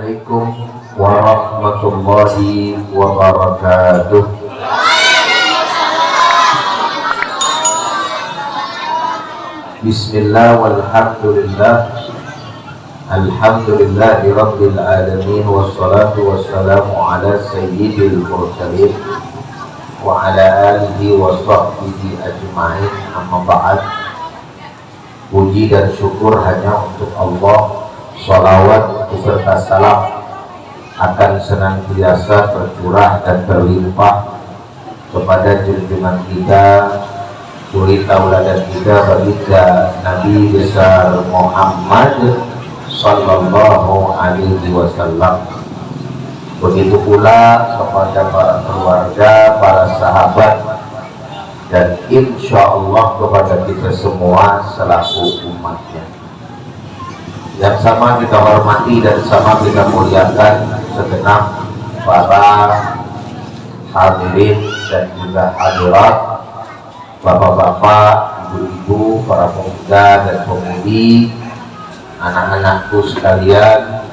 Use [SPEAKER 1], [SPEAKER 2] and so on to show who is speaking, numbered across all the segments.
[SPEAKER 1] Assalamualaikum warahmatullahi wabarakatuh. Bismillah walhamdulillah. Alhamdulillahi rabbil alamin. Wassalatu wassalamu ala sayyidil mursalin wa ala alihi wa sahbihi ajma'in. Amma ba'd. Puji dan syukur hanya untuk Allah. Sholawat beserta salam akan senantiasa tercurah dan terlimpah kepada junjungan kita, suri tauladan kita, baginda Nabi besar Muhammad sallallahu alaihi wasallam. Begitu pula kepada para keluarga, para sahabat, dan insya Allah kepada kita semua selaku umatnya. Yang sama kita hormati dan sama kita muliakan segenap para hadirin dan juga hadirat, bapak-bapak, ibu-ibu, para pemuda dan pemudi, anak-anakku sekalian,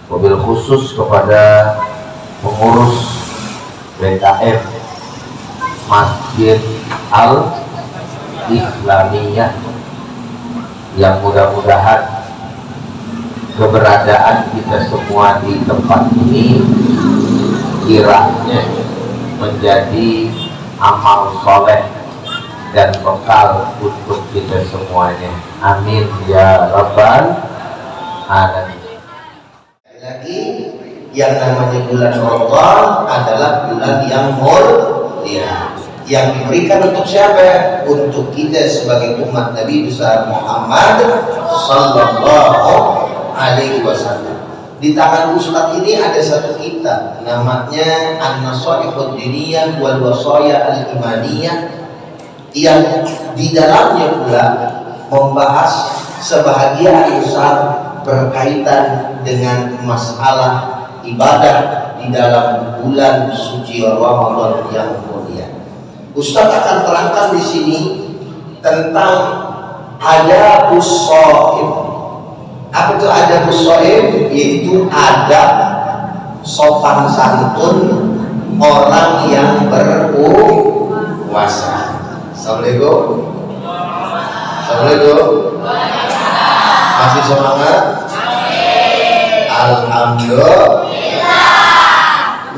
[SPEAKER 1] mobil khusus kepada pengurus BKM Masjid Al-Islamiyah yang mudah-mudahan keberadaan kita semua di tempat ini kiranya menjadi amal soleh dan bekal untuk kita semuanya. Amin ya rabbal alamin.
[SPEAKER 2] Lagi yang namanya bulan Ramadan adalah bulan yang mulia, yang diberikan untuk siapa? Untuk kita sebagai umat Nabi besar Muhammad sallallahu alaihi wasallam. Di tangan Ustaz ini ada satu kitab namanya An-Nasaihud Diniyah wal Wasaya Al-Imaniyah, yang di dalamnya pula membahas sebahagian besar berkaitan dengan masalah ibadah di dalam bulan suci Ramadan yang mulia. Ustaz akan terangkan di sini tentang adabus shaim. Apa itu adabus shaim? Yaitu adab sopan santun orang yang berpuasa. Assalamualaikum. Assalamualaikum. Masih semangat? Alhamdulillah.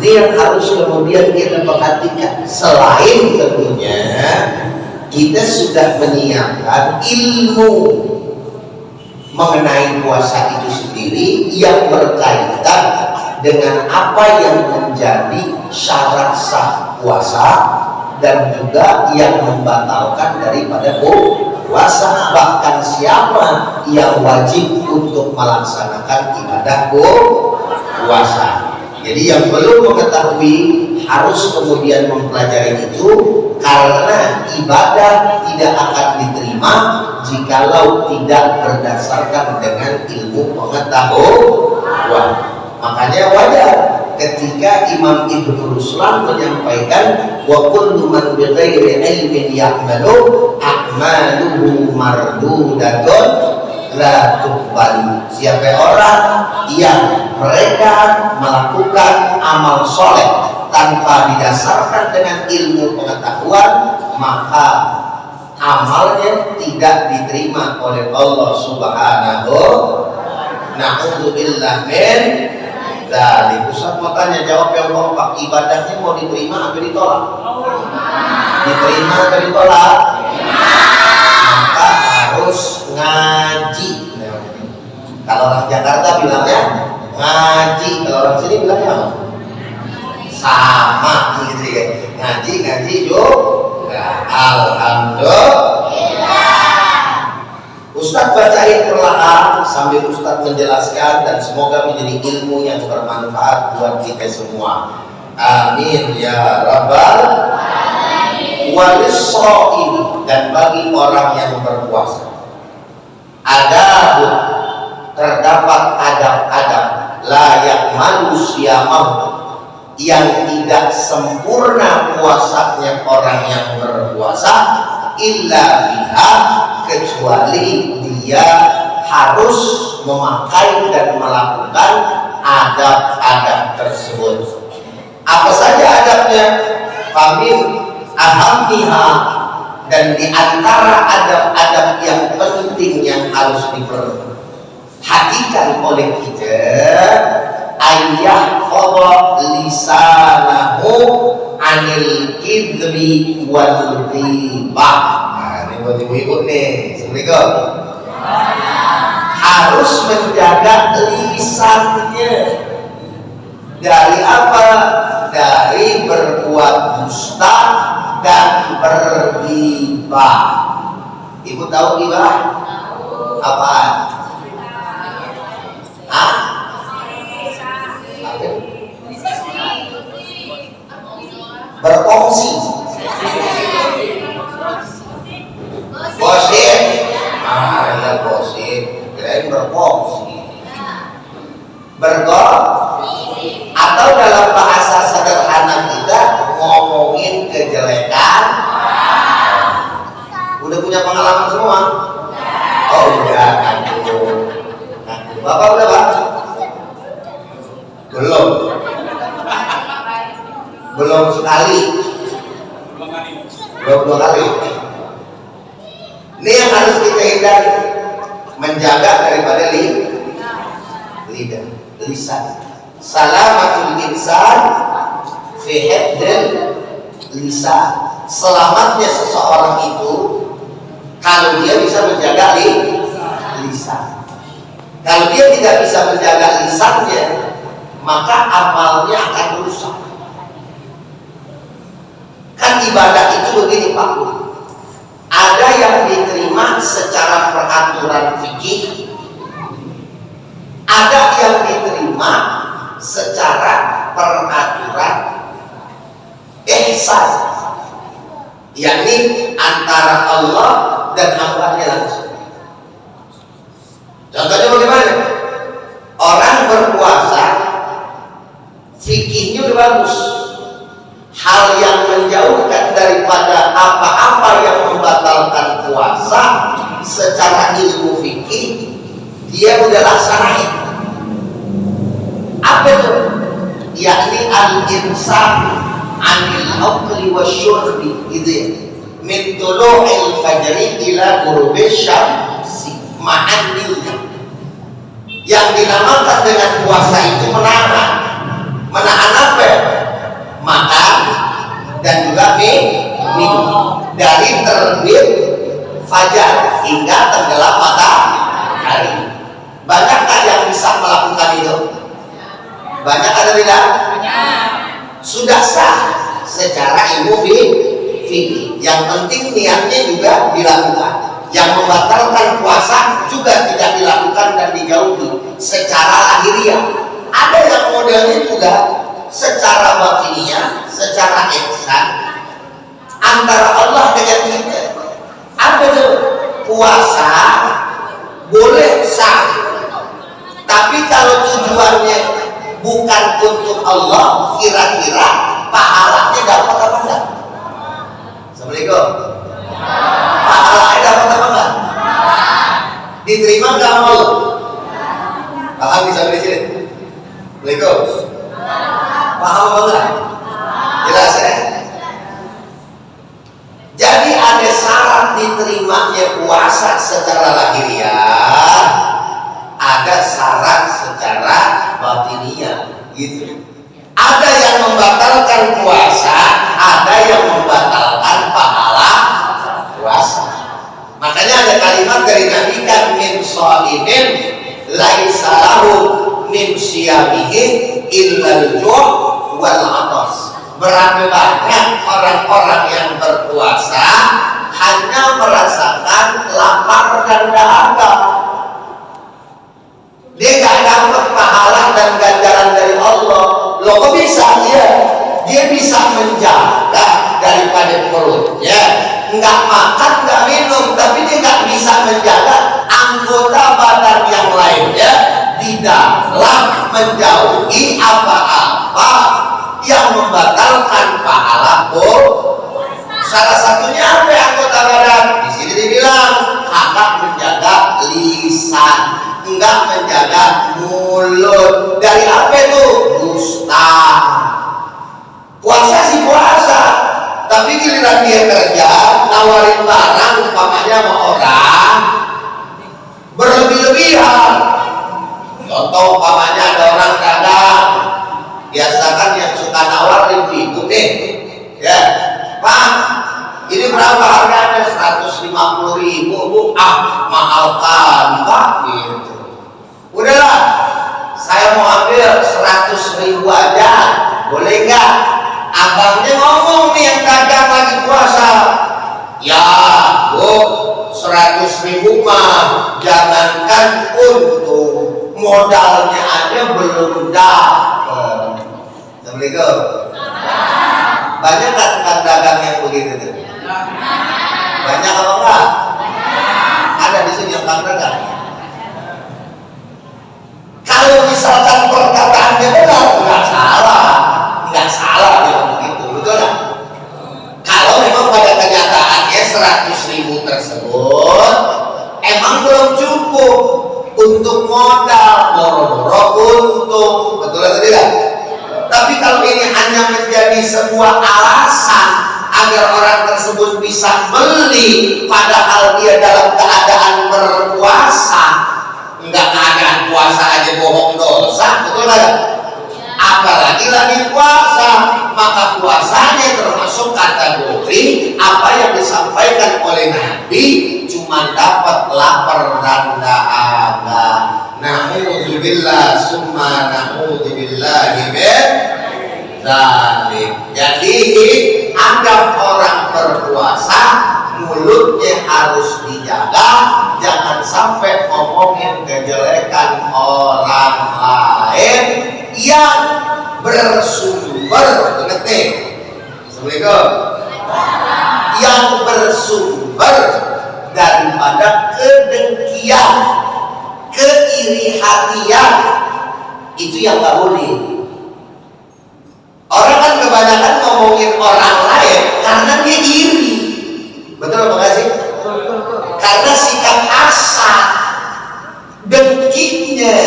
[SPEAKER 2] Ini yang harus kemudian kita perhatikan. Selain tentunya kita sudah menyiapkan ilmu mengenai puasa itu sendiri yang berkaitan dengan apa yang menjadi syarat sah puasa dan juga yang membatalkan daripada puasa, bahkan siapa yang wajib untuk melaksanakan ibadah puasa. Jadi yang belum mengetahui harus kemudian mempelajari itu, karena ibadah tidak akan diterima jikalau tidak berdasarkan dengan ilmu pengetahuan. Makanya wajar ketika Imam Ibnu Ruslan menyampaikan wa kullu man bi ghairi ilmin ya'malu a'maluhu mardudatun la tuqbal. Siapa orang yang mereka melakukan amal soleh tanpa didasarkan dengan ilmu pengetahuan, maka amalnya tidak diterima oleh Allah Subhanahu. Na'udzubillah min dzalik. Ustaz mau tanya, jawab yang kompak. Ibadahnya mau diterima atau ditolak? Diterima atau ditolak? Maka harus ngaji. Kalau orang Jakarta bilangnya ngaji, kalau orang sini bilangnya apa? Sama gitu ya. Ngaji juga. Alhamdulillah. Ustaz bacain perlahan sambil Ustaz menjelaskan, dan semoga menjadi ilmu yang bermanfaat buat kita semua. Amin ya rabbal alamin. Walis-shaim, dan bagi orang yang berpuasa terdapat adab-adab layak manusia yang tidak sempurna puasanya orang yang berpuasa illa biha, kecuali dia harus memakai dan melakukan adab-adab tersebut. Apa saja adabnya? Famil ahamniha, dan di antara adab-adab yang penting yang harus diperhatikan oleh kita, ayah qadha lisanahu anil kidri wal ghibah. Nah, ini buat ibu-ibu nih. Assalamualaikum. Harus menjaga lisannya dari apa? Dari berbuat dusta dan bergibah. Ibu tahu gibah? Apaan? Hah? Berkongsi. Gosip. Ya gosip. Kirain berkongsi. Atau dalam bahasa sederhana kita ngomongin kejelekan. Udah punya pengalaman semua? Oh udah, ngaku. Bapak udah Pak? Belum. Belum sekali. Belum dua kali. Ini yang harus kita hindari, menjaga daripada lidah, lisan. Salamatul insan fi hifdzil lisan. Selamatnya seseorang itu kalau dia bisa menjaga lisan. Kalau dia tidak bisa menjaga lisannya, maka amalnya akan rusak. Kan ibadah itu begini Pak, ada yang diterima secara peraturan fikih, ada yang diterima secara peraturan ihsan, yakni antara Allah dan hambanya langsung. Contohnya bagaimana? Orang berpuasa, fikihnya udah bagus. Hal yang menjauhkan daripada apa-apa yang membatalkan puasa secara ilmu fikih dia udah laksanain. Apa itu? Yakni al-imsak anil akli wasyurbi, gitu ya. Min tulu'il fajri ila ghurubi syamsi ma'an niyah. Yang dinamakan dengan puasa itu menahan apa ya? Makan dan juga minum dari terbit fajar hingga tenggelam matahari. Banyakkah yang bisa melakukan itu? Banyak atau tidak? Banyak. Sudah sah secara ilmu fikih. Yang penting niatnya juga dilakukan. Yang membatalkan puasa juga tidak dilakukan dan dijauhi secara lahiriah. Ada yang modelnya juga secara batiniah, secara ihsan antara Allah dengan kita. Apa itu? Puasa boleh sah, tapi kalau tujuannya bukan untuk Allah, kira-kira pahalanya dapat apa enggak? Assalamualaikum. Pahalanya dapat apa enggak? Diterima enggak sama Allah? Paham bisa di sini? Assalamualaikum. Paham enggak? Jelas ya? Jadi ada syarat diterimanya puasa secara lahiriah, ada syarat secara batiniah, gitu. Ada yang membatalkan puasa, ada yang membatalkan pahala puasa. Makanya ada kalimat dari Nabi kan, min shaimin laisa lahu min siyamihi illal ju' wal 'atas. Berapa banyak orang-orang yang berpuasa hanya merasakan lapar dan dahaga. Dia gak dapat pahala dan ganjaran dari Allah. Loh kok bisa? Dia bisa menjaga daripada perutnya, nggak makan, nggak minum, tapi dia nggak bisa menjaga anggota badan yang lainnya di dalam menjauhi apa-apa yang membatalkan pahala pun. Salah satunya apa anggota badan? Di sini dibilang hakak menjaga lisan. enggak menjaga mulut. Dari apa itu? Dusta. Puasa sih puasa, tapi giliran dia kerja nawarin barang umpamanya sama orang berlebih-lebihan. Contoh umpamanya ada orang dagang, biasakan yang suka nawar ibu-ibu nih, ya Pak, ini berapa harganya? 150.000 Bu. Ah, mahal kali Pak, gitu. Udahlah, saya mau ambil 100.000 aja, boleh nggak? Abangnya ngomong nih yang dagang lagi puasa, ya Bu, 100.000 mah jangankan untung, modalnya aja belum dapat. Assalamualaikum. Banyak kan tukang dagang yang begitu tuh? Banyak apa enggak? Ada di sini yang tukang dagang. Kalau misalkan perkataannya benar, nggak salah bilang begitu, betul nggak? Kalau memang pada kenyataannya 100.000 tersebut emang belum cukup untuk modal, boro-boro untung, betul atau tidak? Tapi kalau ini hanya menjadi sebuah alasan agar orang tersebut bisa beli, padahal dia dalam keadaan berpuasa, enggak keadaan puasa aja bohong dosa, betul nggak? Apalagi lagi puasa, maka puasanya termasuk kategori apa yang disampaikan oleh Nabi, cuma dapat lapar dan dahaga. Na'udzubillah summa na'udzubillahi min dzalik. Jadi anggap orang berpuasa mulutnya harus dijaga, jangan sampai ngomongin kejelekan orang lain yang bersumber, ngerti? Assalamualaikum. Yang bersumber daripada kedengkian, keiri hatian, itu yang nggak boleh. Orang kan kebanyakan ngomongin orang lain karena dia iri, betul apa nggak sih? Karena sikap hasad, dengkinya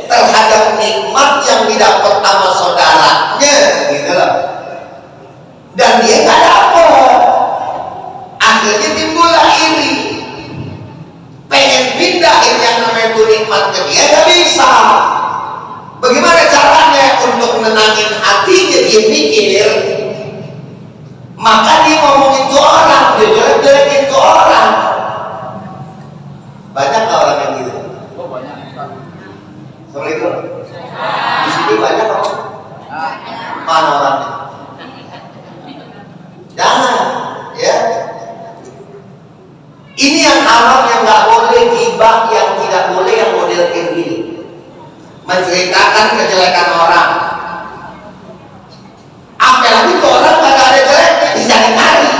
[SPEAKER 2] terhadap nikmat yang didapat sama saudaranya, gitu loh. Dan dia nggak dapat, akhirnya timbullah iri. Pengen pindahin yang namanya itu nikmat ke dia, nggak bisa. Bagaimana caranya untuk menenangin hatinya? Dia mikir, maka dia ngomongin itu orang, dia jelek-jelekin itu orang. Banyak nggak orang yang gitu?
[SPEAKER 3] Oh banyak.
[SPEAKER 2] Assalamualaikum. Di sini banyak kok. Mana orangnya? Jangan, ya. Ini yang haram, yang nggak boleh, ghibah yang tidak boleh, yang model kayak gini. Menceritakan kejelekan orang. Apalagi itu orang nggak ada jeleknya, dicari-cari.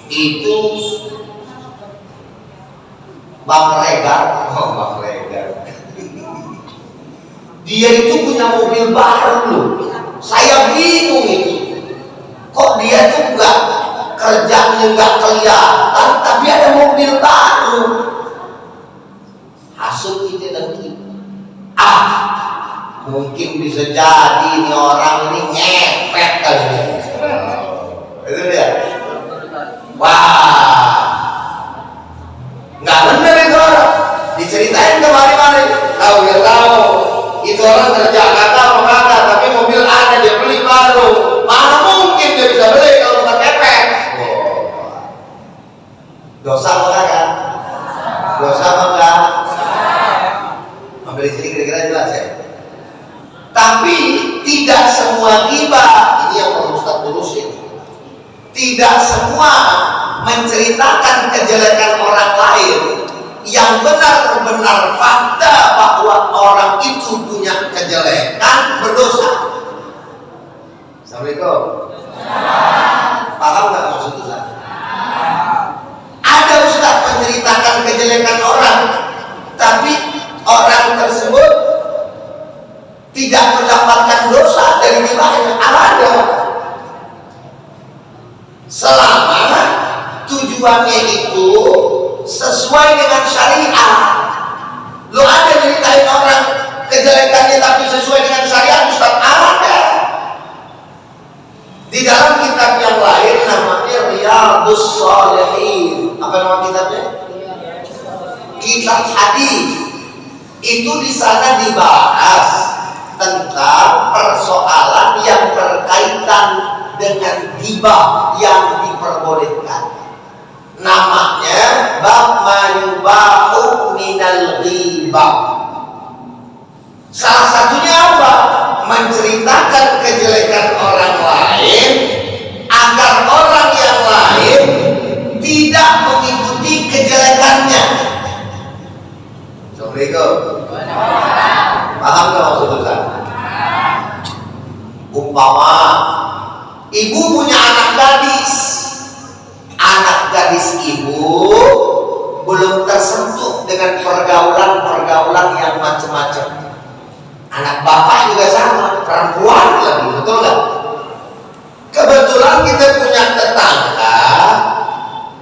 [SPEAKER 2] Itu Bang Regar, Bang Regar. Dia itu punya mobil baru loh. Saya bingung itu. Kok dia tuh nggak kerjanya nggak kelihatan, tapi ada mobil baru. Hasut kita nanti. Mungkin bisa jadi ini orang ini ngepet kali ini. Itu dia. Wah. Nggak bener itu orang, diceritain kemari-mari, tahu itu orang kerja kata apa kata, tapi mobil ada dia beli baru, mana mungkin dia bisa beli kalau bukan kepek. Dosa apa kan? Dosa apa enggak? Ambil di sini kira-kira jelas ya. Tapi tidak semua ghibah, ini yang perlu Ustaz lurusin. Tidak semua menceritakan kejelekan orang lain yang benar-benar fakta bahwa orang itu punya kejelekan berdosa. Assalamualaikum. Paham nggak maksud Ustaz? Ada Ustaz menceritakan kejelekan orang, tapi orang tersebut tidak mendapatkan dosa dari ghibahnya. Ada. Selama tujuannya itu sesuai dengan syariat. Lo ada ceritain orang kejelekannya tapi sesuai dengan syariat, Ustaz? Ada. Di dalam kitab yang lain namanya Riyadhus Shalihin. Apa nama kitabnya? Kitab hadis. Itu di sana dibahas tentang persoalan yang berkaitan dengan ghibah yang diperbolehkan. Namanya bab mayubahu minal ghibah. Salah satunya apa? Menceritakan kejelekan orang lain agar orang yang lain tidak mengikuti kejelekannya. Assalamualaikum. Paham nggak maksud Ustaz? Umpama ibu punya anak gadis ibu belum tersentuh dengan pergaulan yang macam-macam. Anak bapak juga sama, perempuan lebih, betul nggak? Kebetulan kita punya tetangga,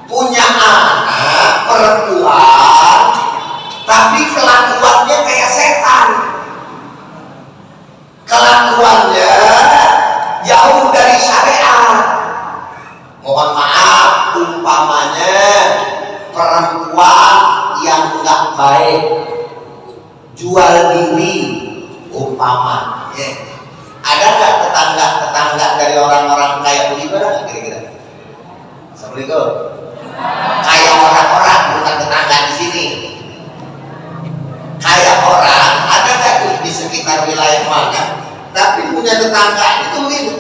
[SPEAKER 2] punya anak perempuan, tapi kelakuannya kayak setan. Kelakuannya jauh dari syariat. Mohon maaf, umpamanya perempuan yang nggak baik, jual diri, umpamanya. Ada nggak tetangga dari orang-orang kaya begitu? Ada nggak kira-kira? Assalamualaikum. Kayak orang-orang, bukan tetangga di sini. Kayak orang, ada nggak tuh di sekitar wilayah mana? Tapi punya tetangga itu begitu.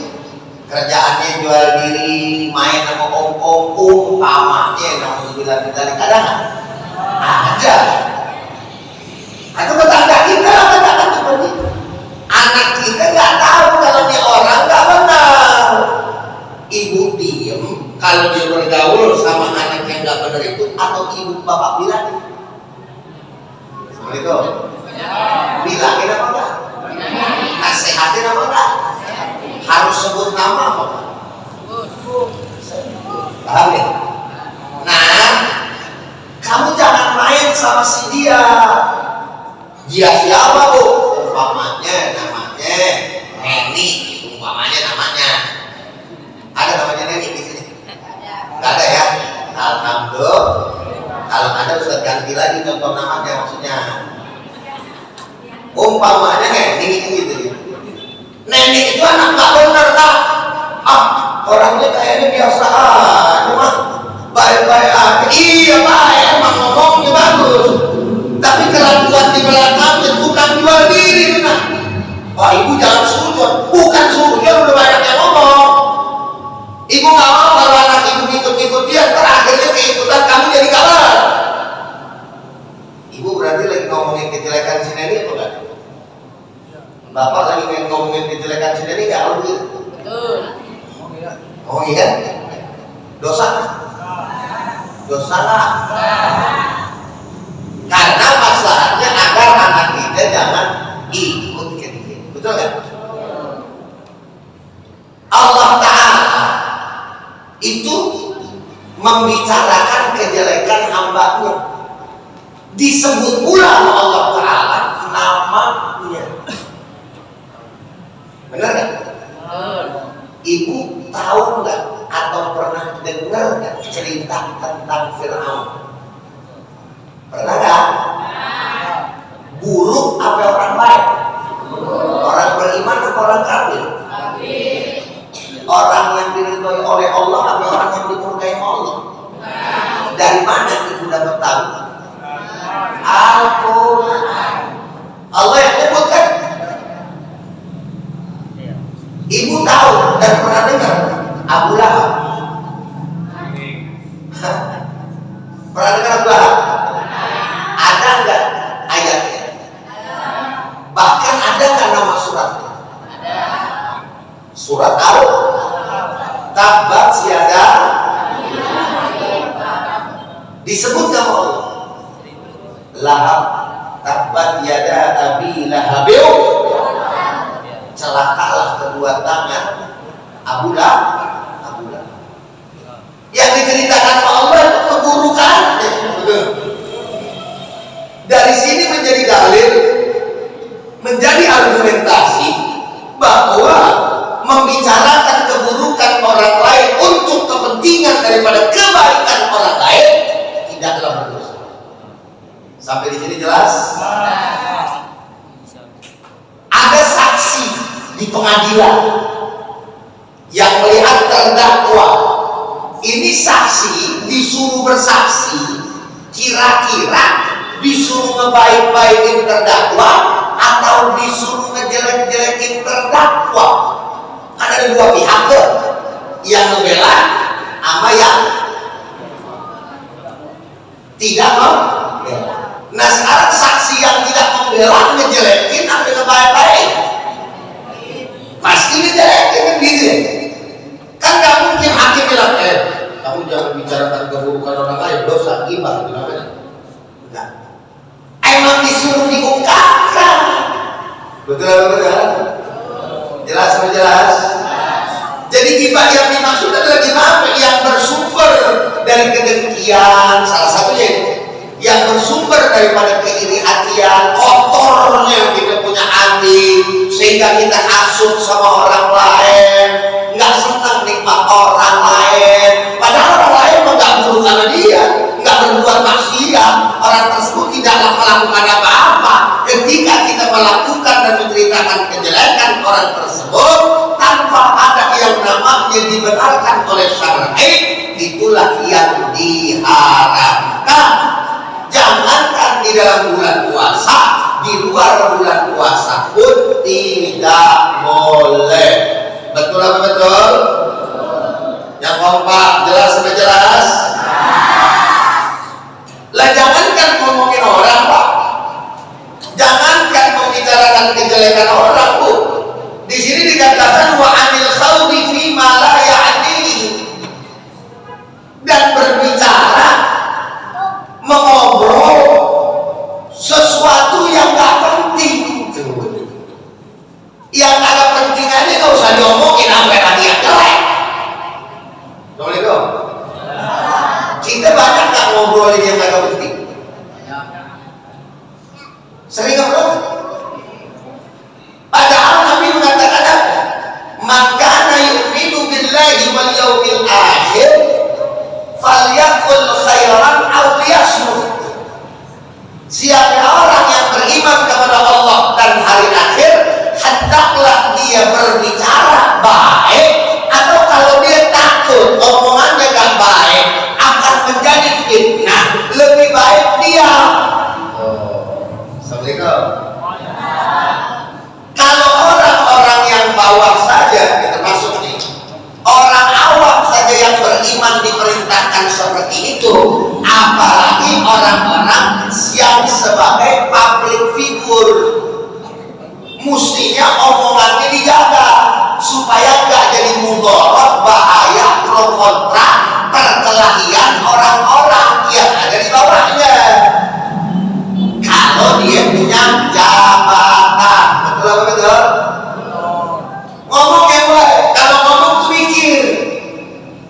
[SPEAKER 2] Kerjaannya jual diri, main sama om-om, umpamanya, naudzubillah, ada nggak? Ada. Atau tetangga kita katakan seperti itu. Anak kita nggak tahu kalau dia orang nggak benar. Ibu diem kalau dia bergaul sama anak yang nggak benar itu, atau ibu bapak bilang, Assalamualaikum. Bilangin apa enggak? Nasihatin apa enggak? Harus sebut nama apa enggak? Paham ya? Nah, kamu jangan main sama si dia. Dia siapa bu? Umpamanya namanya Neni. Umpamanya namanya. Ada namanya Neni di sini? Enggak ada ya? Alhamdulillah. Kalau ada Ustaz ganti lagi contoh namanya, maksudnya. Umpamanya Neni gitu. Neni itu anak nggak benar tak? Orangnya kayaknya biasa aja mah, baik-baik aja. Iya baik, emang ngomongnya bagus. Tapi kelakuan di belakangnya bukan jual diri, nah. Wah ibu jangan sujud, bukan sujud, udah banyak yang ngomong. Ibu nggak mau kalau anak ibu ikut-ikut dia, terakhirnya keikutan kamu jadi kalah. Ibu berarti lagi ngomongin kejelekan si Neni apa enggak? Bapak lagi ngomongin kejelekan si Neni nggak? Betul. Oh iya? Dosa? Dosa lah. Karena masalahnya agar anak kita jangan ikut ke dia. Betul nggak? Allah Ta'ala itu membicarakan kejelekan hamba-Nya. Disebut pula Allah Ta'ala namanya. Benar nggak? Ibu tahu nggak atau pernah dengar nggak cerita tentang Fir'aun? Pernah nggak? Buruk apa orang baik? Orang beriman atau orang kafir? Orang yang diridhoi oleh Allah atau orang yang dimurkai Allah? Dari mana ibu dapat tahu? Al-Quran. Allah yang menyebutkan. Ibu tahu dan pernah dengar Abu Lahab? Pernah dengar Abu Lahab? Ada nggak ayatnya? Bahkan ada nggak nama suratnya? Surat Tabat Yada. Disebut nama Allah. Lahab, Tabat Yada Abi Lahab. Celakalah kedua tangan Abu Lahab. Yang diceritakan Allah itu keburukan. Sampai di sini jelas? Ada saksi di pengadilan yang melihat terdakwa. Ini saksi disuruh bersaksi, kira-kira disuruh ngebaik-baikin terdakwa atau disuruh ngejelek-jelekin terdakwa? Kan ada dua pihak tuh, yang membela sama yang tidak membela. Nah sekarang saksi yang tidak membela ngejelekin atau ngebaik-baik? Pasti ngejelekin kan gitu. Kan gak mungkin hakim bilang, kamu jangan bicarakan keburukan orang lain, dosa, ghibah, gimana? Enggak. Emang disuruh diungkapkan. Betul atau betul? Jelas atau jelas? Jadi ghibah yang dimaksud adalah ghibah yang bersumber dari kedengkian, salah satunya itu. Yang bersumber daripada keiri hatian, kotornya kita punya hati, sehingga kita hasut sama orang lain, nggak senang nikmat orang lain, padahal orang lain nggak buruk sama dia, nggak berbuat maksiat, orang tersebut tidaklah melakukan apa-apa. Ketika kita melakukan dan menceritakan kejelekan orang tersebut tanpa ada yang namanya dibenarkan oleh syar'i, itulah yang diharapkan. Jangankan di dalam bulan puasa, di luar bulan puasa pun tidak boleh. Betul apa betul? Yang kompak, jelas apa jelas? Lah jangankan ngomongin orang Pak, jangankan membicarakan kejelekan orang Bu. Di sini dikatakan wa anil khawdi fi ma la ya'ni, dan berbicara, mengobrol sesuatu yang gak penting. Yang agak pentingannya gak usah diomongin sampai tadi yang jelek. Assalamualaikum. Kita banyak gak ngobrolin yang agak penting? Sering ngobrol? Padahal Nabi mengatakan apa? Maka yu'minu billahi wal yawmil akhir falyakul khairan aw liyasmut. Siapa orang yang beriman kepada Allah dan hari akhir, hendaklah dia berbicara baik, atau kalau dia takut omongannya gak baik akan menjadi fitnah, lebih baik dia. Assalamualaikum. Kalau orang-orang yang bawah saja, termasuk nih orang awam saja yang beriman diperintahkan seperti itu, apalagi orang-orang yang sebagai public figure. Mestinya omongannya dijaga supaya nggak jadi mudarat, bahaya, pro kontra, perkelahian orang-orang yang ada di bawahnya. Kalau dia punya jabatan, betul apa betul? Ngomong yang baik, kalau ngomong tuh mikir.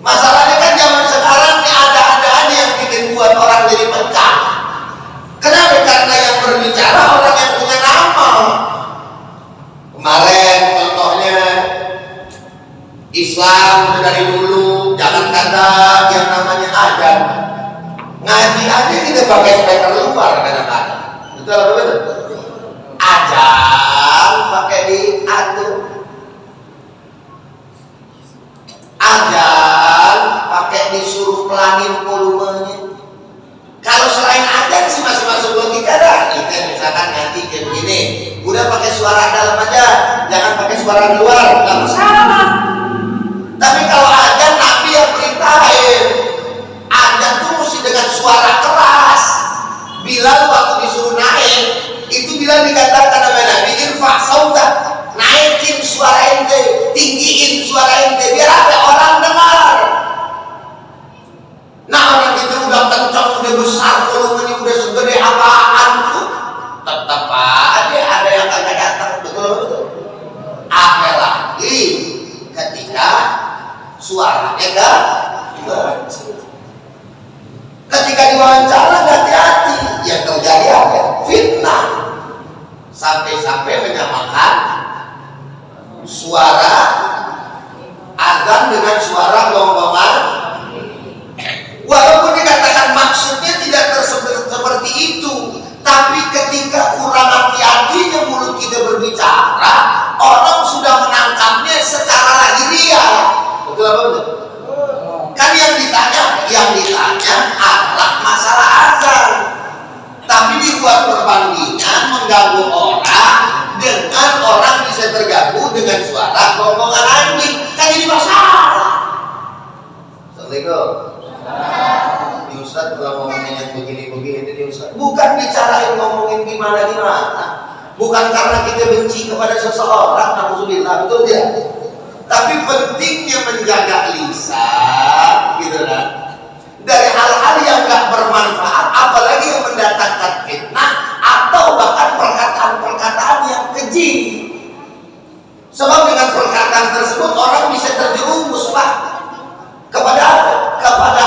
[SPEAKER 2] Masalahnya kan zaman sekarang ini ada-adaan yang bikin buat orang jadi pecah. Kenapa? Karena yang berbicara orang yang punya nama. Kemarin contohnya Islam dari dulu, jangan kata yang namanya azan, ngaji aja kita pakai speaker luar kadang-kadang. Betul apa betul? Azan pakai diatur, azan pakai disuruh pelanin volumenya. Kalau selain azan sih masih masuk logika dah. Kita misalkan nanti kayak begini, udah pakai suara dalam aja, jangan pakai suara di luar, nggak masalah. Tapi kalau azan Nabi yang perintahin, azan tuh mesti dengan suara keras. Bilal waktu disuruh naik, itu Bilal dikatakan sama Nabi, irfa sauta, naikin suara ente, tinggiin suara ente, biar ada orang dengar. Nah orang itu udah kencang, udah besar, volumenya udah segede apaan tuh, tetap aja ada yang kagak datang. Betul. Apalagi ketika suaranya gak kecil. Ketika diwawancara hati-hati, yang terjadi apa? Fitnah. Sampai-sampai menyamakan suara azan dengan suara gonggongan. Walaupun dikatakan maksudnya tidak seperti itu, dibuat perbandingan mengganggu orang dengan orang bisa terganggu dengan suara gongongan anjing, kan jadi masalah. Assalamualaikum. Di Ustaz kalau ngomongin yang begini-begini di Ustaz, bukan bicarain ngomongin gimana-gimana, bukan karena kita benci kepada seseorang, alhamdulillah, betul tidak? Tapi pentingnya menjaga lisan, gitu kan, dari hal-hal yang gak bermanfaat, apalagi yang mendatangkan fitnah atau bahkan perkataan-perkataan yang keji. Sebab dengan perkataan tersebut orang bisa terjerumus, Pak, kepada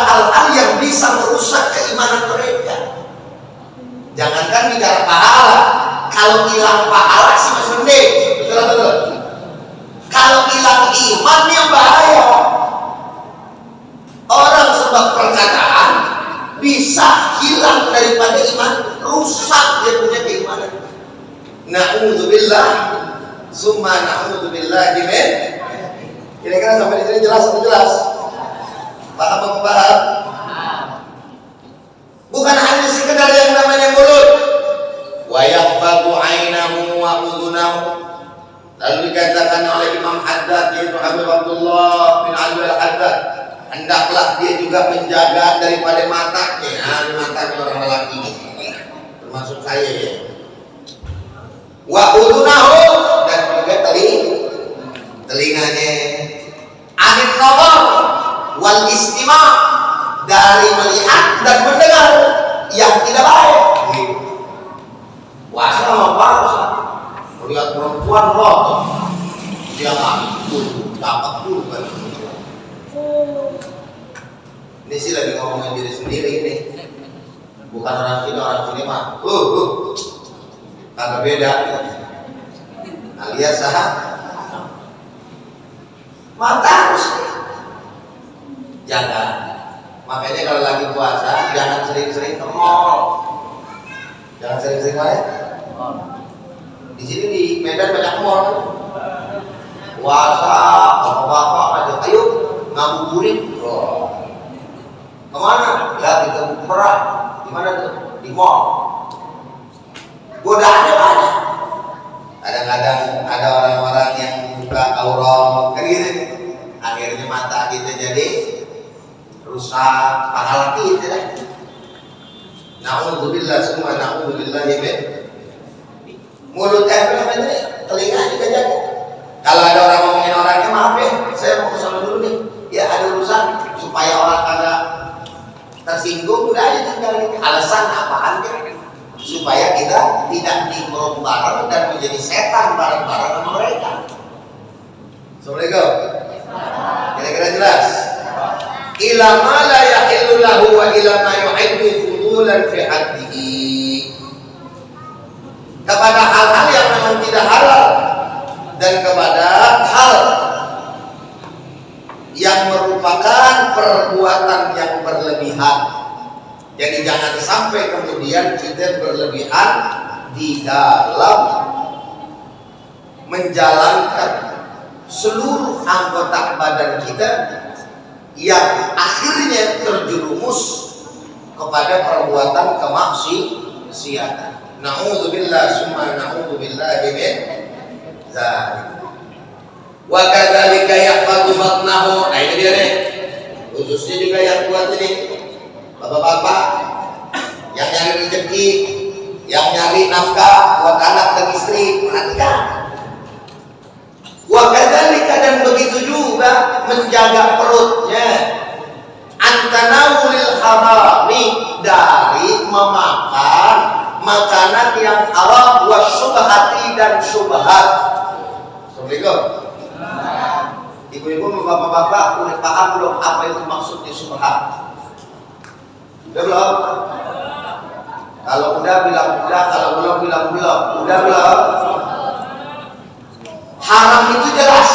[SPEAKER 2] hal-hal yang bisa merusak keimanan mereka. Jangankan bicara pahala, kalau hilang pahala sih masih mending, betul. Kalau hilang iman yang bahaya. Orang sebab perkataan bisa hilang daripada iman, rusak dia punya keimanan. Na'udzubillah, summa na'udzubillah, min. Kira-kira sampai di sini jelas atau jelas? Paham apa paham? Bukan hanya sekedar yang namanya mulut. Wa yaqbadu 'ainahu wa udhunahu. Lalu dikatakan oleh Imam Haddad, yaitu Habib Abdullah bin Ali al-Haddad, hendaklah dia juga menjaga daripada matanya, matanya orang lelaki, termasuk saya ya. Wa udhunahu, dan juga telinganya. Anit nazar wal istima', dari melihat dan mendengar yang tidak baik. Puasa sama puasa, melihat perempuan rotok, dia dapat dulu kan. Ini sih lagi ngomongin diri sendiri ini, bukan orang sini mah. Kagak beda. Alias sah. Mata harus jaga. Makanya kalau lagi puasa jangan sering-sering ke mall. Jangan sering-sering mana? Di sini di Medan banyak mall. Puasa, bapak-bapak aja, ayo ngabuburit. Kemana? Ya kita perah. Di mana tuh? Di mall. Godaannya banyak. Kadang-kadang ada orang-orang yang buka aurat kan gitu. Akhirnya mata kita jadi rusak, pahala kita dah. Na'udzubillah, semua na'udzubillah ya ben. Mulut telinga juga jaga. Kalau ada orang ngomongin orangnya, maaf ya, saya mau kesana dulu nih. Ya ada urusan, supaya orang kagak tersinggung, udah aja tinggal. Alasan apaan kan? Supaya kita tidak nimbrung bareng dan menjadi setan bareng-bareng sama mereka. Assalamualaikum. Kira-kira jelas? Ila ma la yahillu lahu wa ila ma yuhibbu fudulan fi haddihi. Kepada hal-hal yang memang tidak halal dan kepada hal yang merupakan perbuatan yang berlebihan. Jadi jangan sampai kemudian kita berlebihan di dalam menjalankan seluruh anggota badan kita yang akhirnya terjerumus kepada perbuatan kemaksiatan. Na'udzubillah summa na'udzubillah min dzalik. Wa kadzalika yahfadhu batnahu. Nah ini dia nih. Khususnya juga yang kuat ini. Bapak-bapak yang nyari rezeki, yang nyari nafkah buat anak dan istri, perhatikan. Wa kadzalika, dan begitu juga menjaga perutnya, antanawulil harami, dari memakan makanan yang haram, wa syubhati, dan syubhat. Assalamualaikum. Ibu-ibu, bapak-bapak udah paham belum apa itu maksudnya syubhat? Udah belum? Kalau udah bilang udah, kalau belum bilang belum. Udah belum? Haram itu jelas.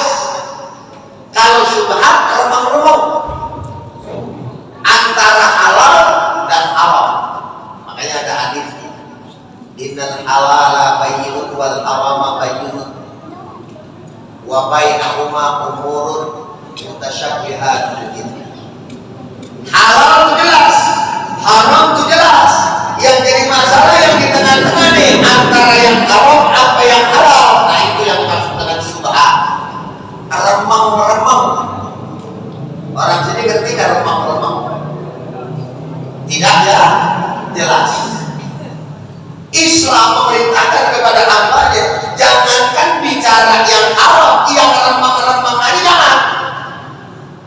[SPEAKER 2] Kalau syubhat remang-remang antara halal dan haram. Makanya ada hadis, innal halala bayyinun wal harama bayyinun wa bainahuma umurun mutasyabihatun. Halal itu jelas, haram itu jelas. Yang jadi masalah yang di tengah saja jelas. Islam memerintahkan kepada hambanya, jangankan bicara yang haram, yang remang-remang aja jangan.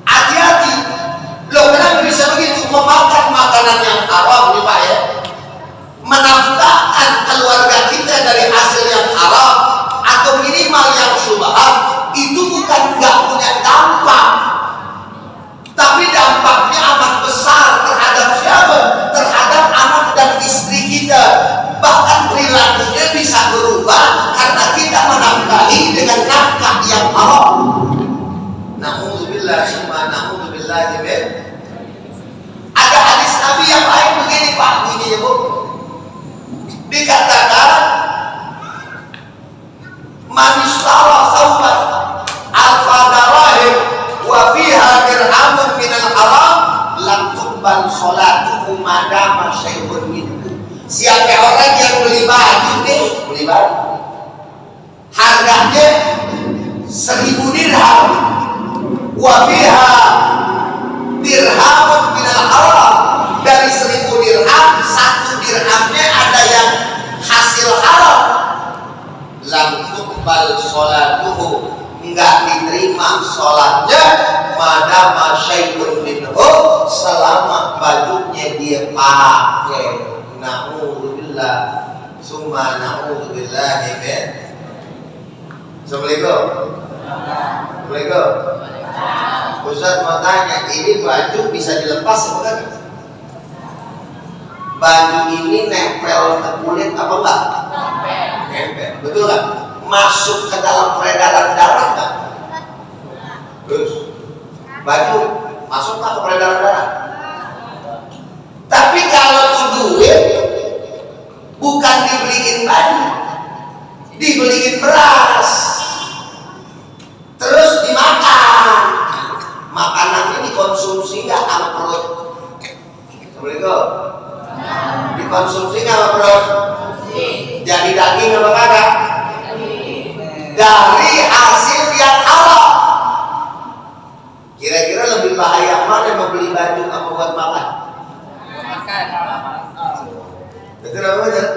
[SPEAKER 2] Hati-hati. Loh, kenapa bisa begitu? Memakan makanan yang haram nih Pak ya, menafkahkan keluarga kita dari hasil yang haram atau minimal yang syubhat, itu bukan nggak punya dampak, tapi dampaknya amat besar terhadap siapa? Terhadap anak dan istri kita. Bahkan perilakunya bisa berubah karena kita menafkahi dengan nafkah yang haram. Na'udzubillah summa na'udzubillah. Ada hadis Nabi yang lain begini Pak, bunyinya Bu. Dikatakan man ishtara thawban alfa darahim wa fiha dirhamun minal haram lam tuqbal sholatuhu madama syai'un minhu. Siapa orang yang beli baju nih, beli baju harganya 1000 dirham wa fiha dirhamun minal haram, dari 1000 dirham 1 dirhamnya ada yang hasil haram, lam tuqbal sholatuhu, enggak diterima sholatnya, madama syai'un minhu, selama bajunya dia pakai. Na'udzubillah summa na'udzubillah. Assalamualaikum. Assalamualaikum. Ustaz mau tanya, ini baju bisa dilepas apa enggak? Baju ini nempel ke kulit apa enggak? Nempel, betul enggak? Masuk ke dalam peredaran darah enggak? Terus baju masuk ke peredaran darah. Tapi kalau itu duit, bukan dibeliin baju, dibeliin beras, terus dimakan. Makanannya dikonsumsi nggak sama perut? Assalamualaikum. Dikonsumsi nggak sama perut? Jadi daging apa kagak? Dari hasil yang halal. Kira-kira lebih bahaya mana membeli baju apa buat makan? Betul apa betul?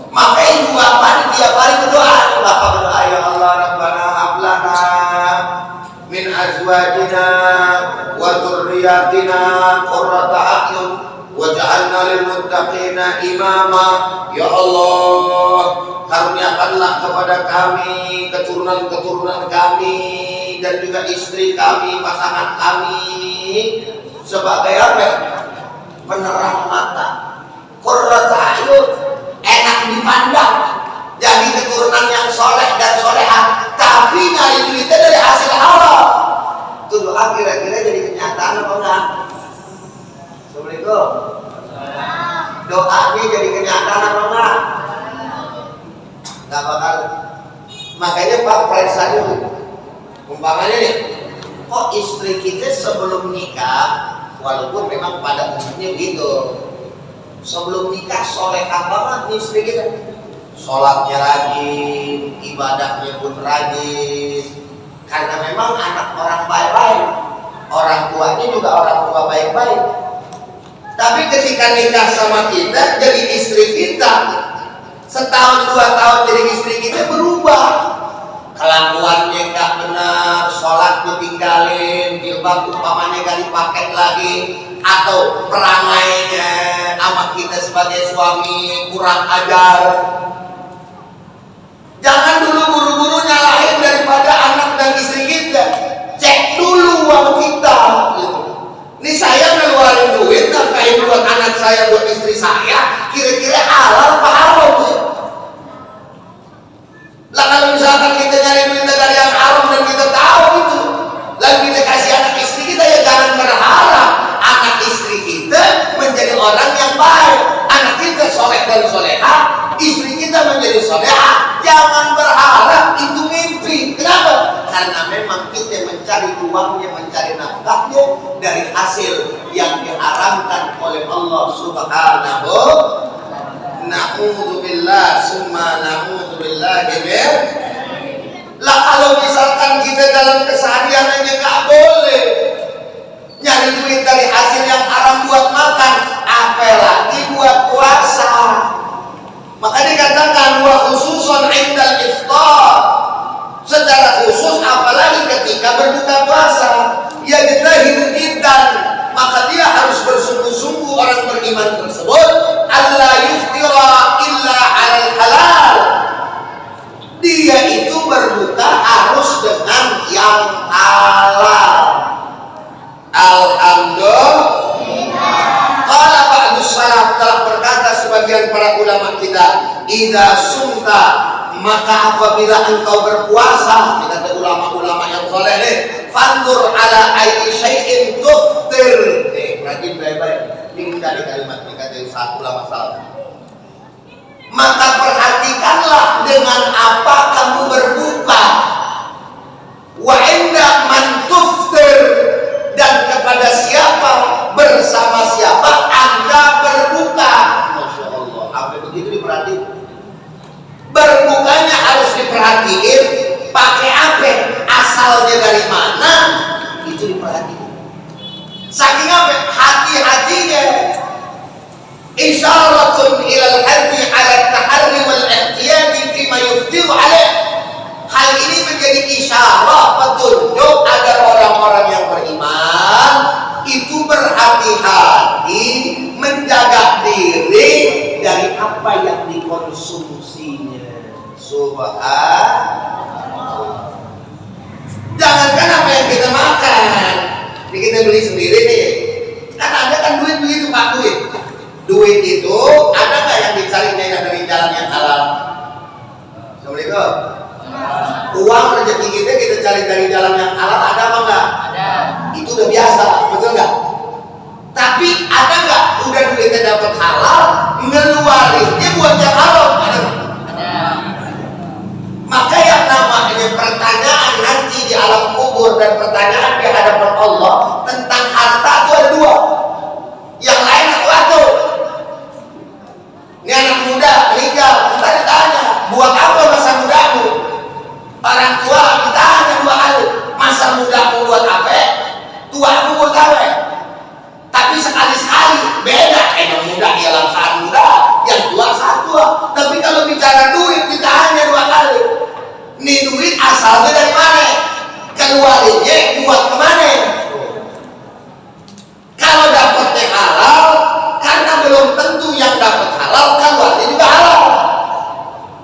[SPEAKER 2] Makanya ibu bapak tiap hari berdoa. Bapak berdoa, ya Allah Rabbana hablana min azwajina wa dzurriyyatina qurrata a'yun waj'alna lil muttaqina imama. Ya Allah, karuniakanlah kepada kami, keturunan-keturunan kami dan juga istri kami, pasangan kami sebagai apa? Penerang mata, qurrata a'yun, enak dipandang, jadi keturunan yang soleh dan soleha, tapi nyari duitnya dari hasil halal. Itu doa kira-kira jadi kenyataan apa enggak? Assalamualaikum. Doanya jadi kenyataan apa enggak? Enggak bakal. Makanya Pak periksa dulu. Umpamanya nih, kok istri kita sebelum nikah, walaupun memang pada umumnya gitu, sebelum nikah solehah banget nih istri kita, sholatnya rajin, ibadahnya pun rajin, karena memang anak orang baik-baik, orang tuanya juga orang tua baik-baik. Tapi ketika nikah sama kita jadi istri kita, setahun 2 tahun jadi istri kita berubah, kelakuannya nggak benar, sholat ditinggalin, jilbab umpamanya nggak dipakai lagi, atau perangainya sama kita sebagai suami kurang ajar. Jangan dulu buru-buru nyalahin daripada anak dan istri kita. Cek dulu uang kita. Ini saya ngeluarin duit nafkahin buat anak saya, buat istri saya, kira-kira halal apa haram sih? Lah kalau misalkan kita nyari duit dari yang haram dan kita tahu itu, lalu kita kasih anak istri kita, ya jangan berharap anak istri kita menjadi orang yang baik. Anak kita soleh dan soleha, istri kita menjadi soleha. Jangan berharap itu mimpi. Kenapa? Karena memang kita mencari uangnya, mencari nafkahnya dari hasil yang diharamkan oleh Allah Subhanahu. Na'udzubillah summa na'udzubillah. Lah kalau misalkan kita dalam keseharian aja nggak boleh nyari duit dari hasil yang haram buat makan, apalagi buat puasa. Maka dikatakan wa khususun indal iftar, secara khusus apalagi ketika berbuka puasa, ya jitahidu jiddan, maka dia harus bersungguh-sungguh orang beriman tersebut alla yuftira illa alal halal, dia itu berbuka harus dengan yang halal. Alhamdulillah. Qala ba'du salaf, telah berkata sebagian para ulama kita, idza sumta, maka apabila engkau berpuasa, kata ulama-ulama yang saleh nih, fandur ala ayyi syai'in tuftir. Perhatiin baik-baik. Ini dari kalimat ini kata satu ulama salaf. Maka perhatikanlah dengan apa kamu berbuka. Wa inda man tuftir, dan kepada siapa, bersama siapa Anda berbuka. Masya Allah, apa begitu diperhatiin. Berbukanya harus diperhatiin, pakai apa, asalnya dari mana, itu diperhatiin. Saking apa? Hati-hatinya. Isyaratun ilal hati ala taharri wal ihtiyati fima yuftiru alaih. Hal ini menjadi isyarat, petunjuk agar orang-orang yang beriman itu berhati-hati menjaga diri dari apa yang dikonsumsinya. Subhanallah. Jangankan apa yang kita makan, ini kita beli sendiri nih. Kan ada kan duit begitu Pak, duit itu ada nggak yang dicarinya yang dari jalan yang halal? Assalamualaikum. Uang rezeki kita cari dari jalan yang halal, ada apa enggak? Ada. Itu udah biasa, betul nggak? Tapi ada nggak udah duitnya dapat halal, ngeluarinnya buat yang haram? Ada. Maka yang namanya pertanyaan nanti di alam kubur dan pertanyaan di hadapan Allah tentang harta itu ada dua. Yang lain satu. Ini anak muda meninggal, kita ditanya, buat apa masa mudamu? Orang tua kita hanya dua kali, masa mudamu buat apa? Tuamu buat apa? Tapi sekali-sekali beda. Yang muda ialah saat muda, yang tua saat tua. Tapi kalau bicara duit kita hanya dua kali. Ini duit asalnya dari mana? Keluarinnya buat kemana? Kalau dapatnya halal, karena belum tentu yang dapat halal keluarnya juga halal.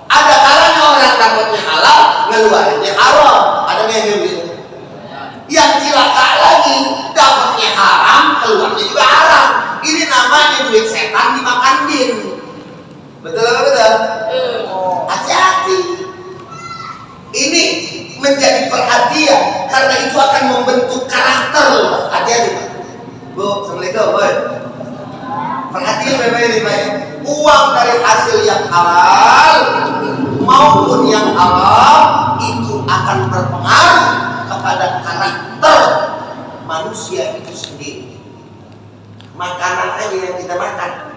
[SPEAKER 2] Ada kalanya orang dapatnya halal, ngeluarinnya haram. Ada yang begitu. Yang cilaka lagi, dapatnya haram, keluarnya juga haram. Ini namanya duit setan dimakan jin. Betul apa betul? Hati-hati. Ini menjadi perhatian karena itu akan membentuk karakter. Hati-hati Pak. Bu, Assalamualaikum. Perhatian baik-baik. Uang dari hasil yang halal maupun yang haram itu akan berpengaruh kepada karakter manusia itu sendiri. Makanan aja yang kita makan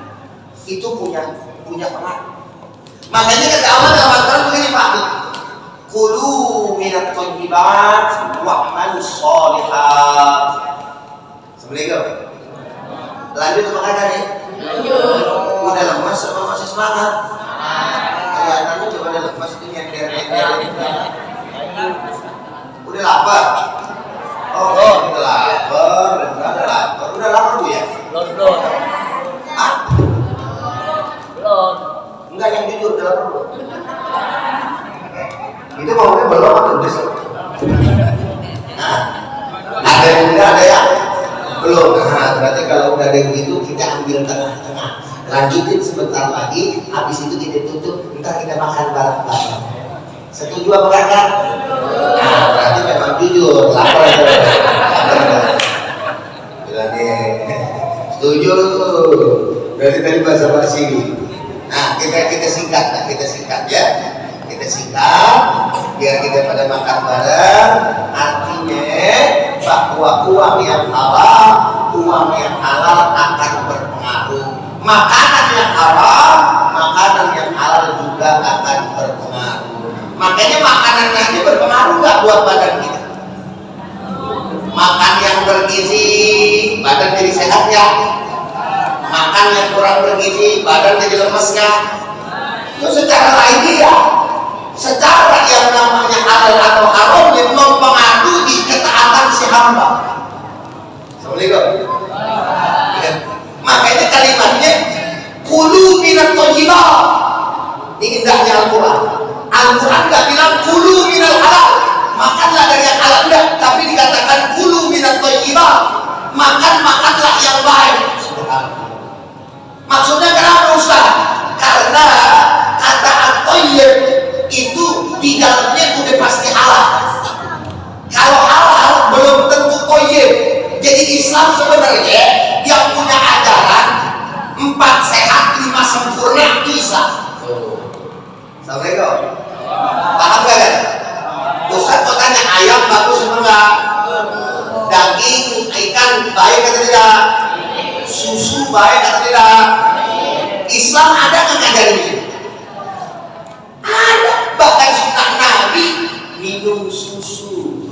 [SPEAKER 2] itu punya pengaruh. Makanya kata Allah dalam Al-Quran begini Pak, kulu minat thayyibat wa'malus sholihat. Assalamualaikum. Lanjut makanan ya. Udah lemas sama masih semangat? Kelihatannya coba udah lemas itu nyender. Udah lapar? Oh, udah lapar. Udah lapar Bu ya? Belum. Ah? Belum. Enggak, yang jujur udah lapar Bu. Itu maunya belum atau udah sih? Nah, ada yang udah, ada yang belum. Nah, berarti kalau udah ada yang begitu kita ambil tengah-tengah, lanjutin sebentar lagi, habis itu kita tutup, ntar kita makan bareng-bareng. Setuju apa enggak? Nah, berarti memang jujur, lapar ya. Berarti setuju. Berarti tadi bahasa basi. Nah, kita singkat ya. Kita singkat biar kita pada makan bareng. Artinya bahwa uang yang halal akan berpengaruh. Makanan yang halal juga akan berpengaruh. Makanya makanan nanti berpengaruh nggak buat badan kita? Makan yang bergizi badan jadi sehat ya. Makan yang kurang bergizi, badan jadi lemes ya. Itu secara lain ya. Secara yang namanya halal atau haram yang mempengaruhi ketaatan si hamba. Assalamualaikum. Ya. Makanya kalimatnya kulu minat thayyibat. Ini indahnya Al-Quran. Al-Quran gak bilang kulu minal halal, makanlah dari yang halal, enggak, tapi dikatakan kulu minat thayyibat, makanlah yang baik. Maksudnya kenapa Ustaz? Karena kata at-thayyib itu di dalamnya udah pasti halal. Kalau halal belum tentu thayyib. Jadi Islam sebenarnya yang punya ajaran 4 sehat 5 sempurna itu Islam. Assalamualaikum. Paham gak kan? Ustaz mau tanya ayam bagus apa enggak? Daging ikan baik atau tidak? Susu baik atau tidak? Islam ada nggak ngajarin ini? Ada. Bahkan sunnah Nabi minum susu.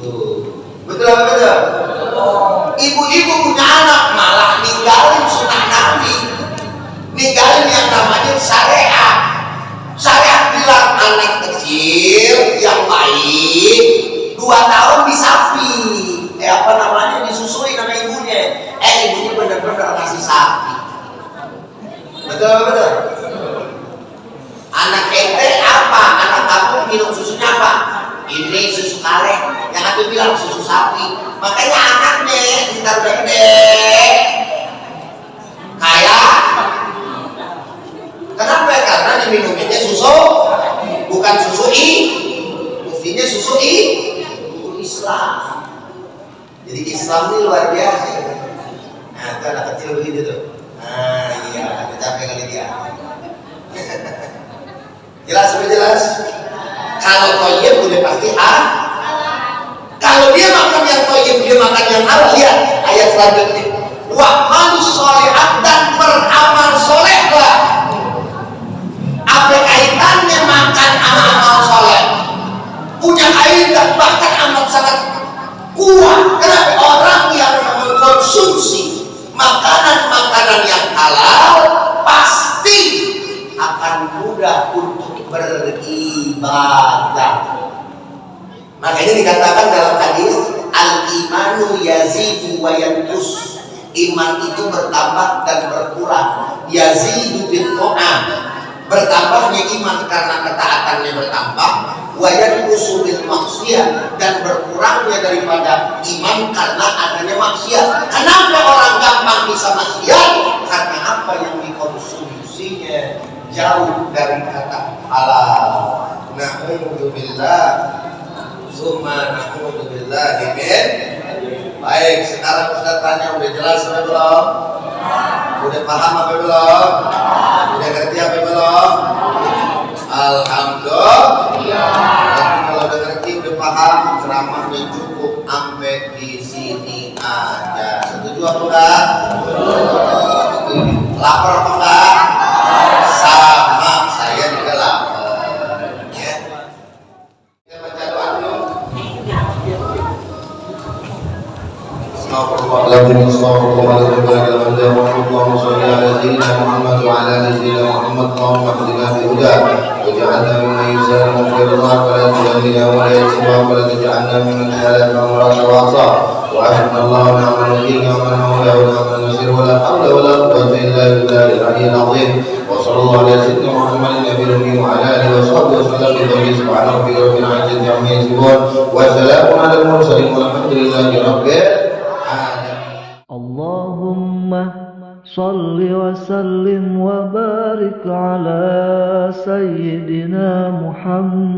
[SPEAKER 2] Betul apa betul? Ibu-ibu punya anak malah ninggalin sunnah Nabi, ninggalin yang namanya syariat. Syariat bilang anak kecil yang baik 2 tahun disapi, apa namanya, disusui nama ibunya. Ibunya benar-benar kasih sapi. Betul betul. Anak ente apa? Anak kamu minum susunya apa? Ini susu karet. Yang aku bilang susu sapi. Makanya anaknya ntar udah gede kayak. Kenapa? Karena diminumnya susu, bukan susu mestinya susu Islam. Jadi Islam ini luar biasa. Nah, itu anak kecil begitu tuh. Nah, iya, capek kali dia. Jelas, sudah jelas. Kalau thayyib udah pasti Kalau dia makan yang thayyib, dia makan yang halal. Lihat ayat selanjutnya. Wa manus sholihat, dan beramal solehlah. Apa kaitannya makan amal soleh? Punya kaitan, bahkan amat sangat kuat. Kenapa? Orang yang mengkonsumsi makanan-makanan yang halal pasti akan mudah untuk beribadah. Makanya dikatakan dalam hadis, al-imanu yazidu wa yanqus. Iman itu bertambah dan berkurang. Yazidu bin ta'am, bertambahnya iman karena ketaatannya bertambah. Wa yanqusu bil maksiyah, dan berkurangnya daripada iman karena adanya maksiat. Kenapa orang gampang bisa maksiat? Karena apa yang dikonsumsinya jauh dari kata halal. Na'udzubillah, summa na'udzubillah min. Baik, sekarang Ustaz tanya, udah jelas apa belum? Udah paham apa belum? Udah ngerti apa belum? Alhamdulillah. Kalau udah ngerti, udah paham, ceramahnya cukup sampai di sini aja. Setuju apa enggak? Lapar apa enggak? Sama, saya juga lapar. Ya. Kita baca doa dulu. Assalamualaikum warahmatullahi wabarakatuh. Allahumma shalli ala sayyidina Muhammad wa ala ali sayyidina Muhammad. Allahumma hdina bi huda waj'alna mimman yusari'u fi ridha wa la tujallina wa la yuswa wa la taj'alna mimman halaka wa rasa wa asa. Wa hasbunallahu wa ni'mal wakeel wa ni'mal mawla wa ni'mal nasir wa la hawla wa la quwwata illa billahil aliyyil azim. Wa sallallahu ala sayyidina Muhammadin nabiyil ummi wa ala alihi wa sahbihi wa sallam bi subhana rabbika rabbil izzati amma yasifun wa salamun alal mursalin walhamdulillahi rabbil
[SPEAKER 3] Allahumma salli wa sallim wa barik ala sayyidina Muhammad